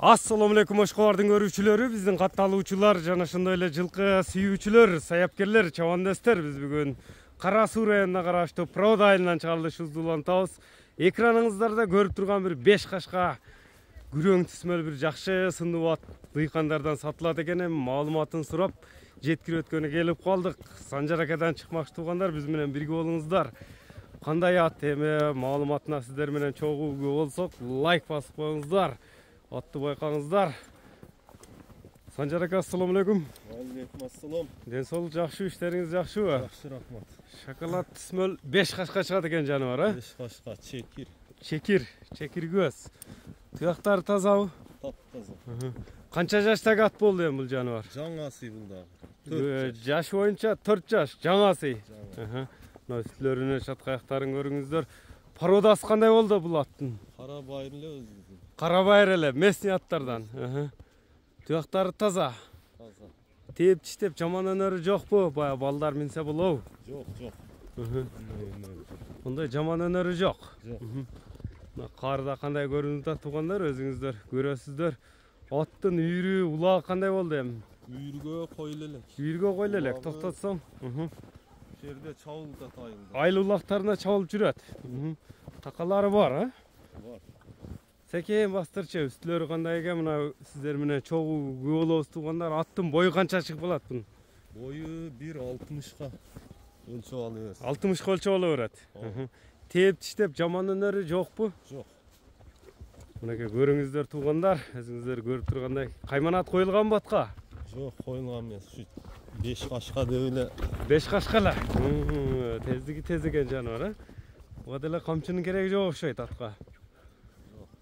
Assalamu alaikum Oşkoğardın görүүчүлөрү, биздин катталуучулар жана ошондой эле жылкы сүйүүчүлөр, саяпкерлер, чабандестер. Биз бүгүн Кара Суу районуна караштуу Провод айылынан чыгарылышыбызды улантабыз. Экраныңыздарда көрүп турган бир 5 кашка күрөң түсмөл бир жакшы сындыбат дыйкандардан сатылат экен. Маалыматын сурап жеткирип өткөнү келип калдык. Санжар акадан чыкмакчы туугандар, биз менен бирге болуңуздар. Кандай ат эме маалыматына сиздер менен чогуу болсок, лайк басып коюңуздар. Атты байкаңыздар. Санжар ака, ассаламу алейкум. Алейкум ассалам. Ден соолук жакшы, иштериңиз жакшыбы? Жакшы, рахмат. Шоколад түсмөл 5 кашка чыгат экен жаныбар, а? 5 кашка, чекир көз. Туяктары тазабы? Таптаза. Канча жаштагы ат болду эми бул жаныбар? Жаңасы бул дагы. 4 жаш. Жаш боюнча 4 жаш, жаңасы. Мына үстүлөрүнө чаткаяктарын көрүңүздөр. Пародасы кандай болду бул аттын? Кара байыр эле өзү. Кара байыр эле, местный аттардан. Туяктары таза. Таза. Тээп тиштеп жаман өнөрү жокпу? Бая балдар минсе болобу? Жок. Ондай жаман өнөрү жок. Жок. Карда кандай көрүнүп атат туугандар, өзүңүздөр көрөсүздөр. Аттын үйрү, улагы кандай болду эми? Үйргө койлу элек. Үйргө койлу элек, токтотсоң. Жерде чабылып да тайылды. Айыл улактарына чабылып жүрөт. Такалары бар, а? Бар. Секен бастырчы, үстүлөрү кандай экен? Мына сиздер менен чогуу күбө болобуз туугандар. Аттын бою канча чыгып калат бунун? Бою 1.60ка өлчөп ала берет. 60ка өлчөп ала берет. Тээп тиштеп жаман өнөрү жокпу? Жок. Мынакей көрүңүздөр туугандар, өзүңүздөр көрүп тургандай кайманат коюлганбы атка? Жок, коюлган эмес. 5 кашка деп эле. 5 кашка эле. Тездиги тез экен жаныбар, а? Буга деле камчынын кереги жок окшойт атка.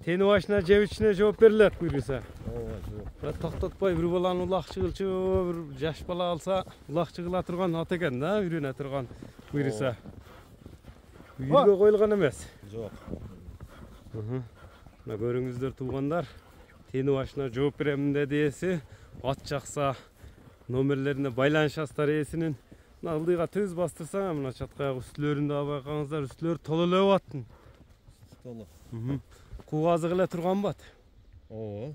Тени башына жебичине жооп берилет буйруса. Ооба, жок. Токтотпой бир баланы улак чыгылчу, бир жаш бала алса, улак чыгыла турган ат экен да, үйрөнө турган буйруса. Үйргө коюлган эмес. Жок. Мына көрүңүздөр туугандар, тени башына жооп беремин деди ээси. Ат жакса номерлерине байланышасыздар ээсинин. Мына ылдыйга тез бастырсаң, мына чаткаяк үстүлөрүндө байкаңыздар, үстүлөр толо эле аттын. Толо. Куу азык эле турганбы ат? Ооба.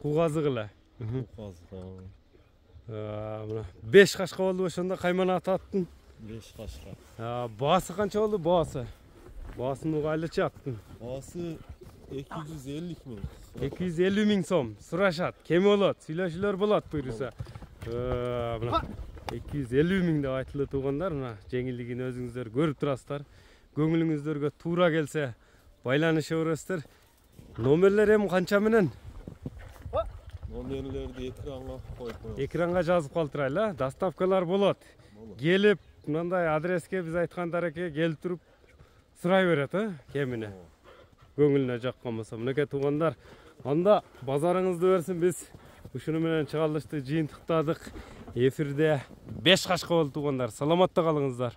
Куу азык эле. Мына 5 кашка болду ошондо кайманат аттын. 5 кашка. Баасы канча болду баасы? Баасын угайлычы аттын. Баасы 250 миң. 250 миң сом. Сурашат. Кем болот? Сүйлөшүүлөр болот буйруса. Мына 250 миң деп айтылды туугандар. Мына жеңилдигин өзүңүздөр көрүп турасыздар. Көңүлүңүздөргө туура келсе байланыша бересиздер. Номерлер эми канча менен? Номерлерди экранга коюп коебуз. Экранга жазып калтырайлы, доставкалар болот. Келип, мындай адреске биз айткан дарекке келип туруп сурай берет, кемине. Көңүлүнө жаккан болсо, мынакей туугандар, анда базарыңызды берсин, биз ушуну менен чыгарылышты жыйынтыктадык. Эфирде 5 кашка болду туугандар. Саламатта калыңыздар.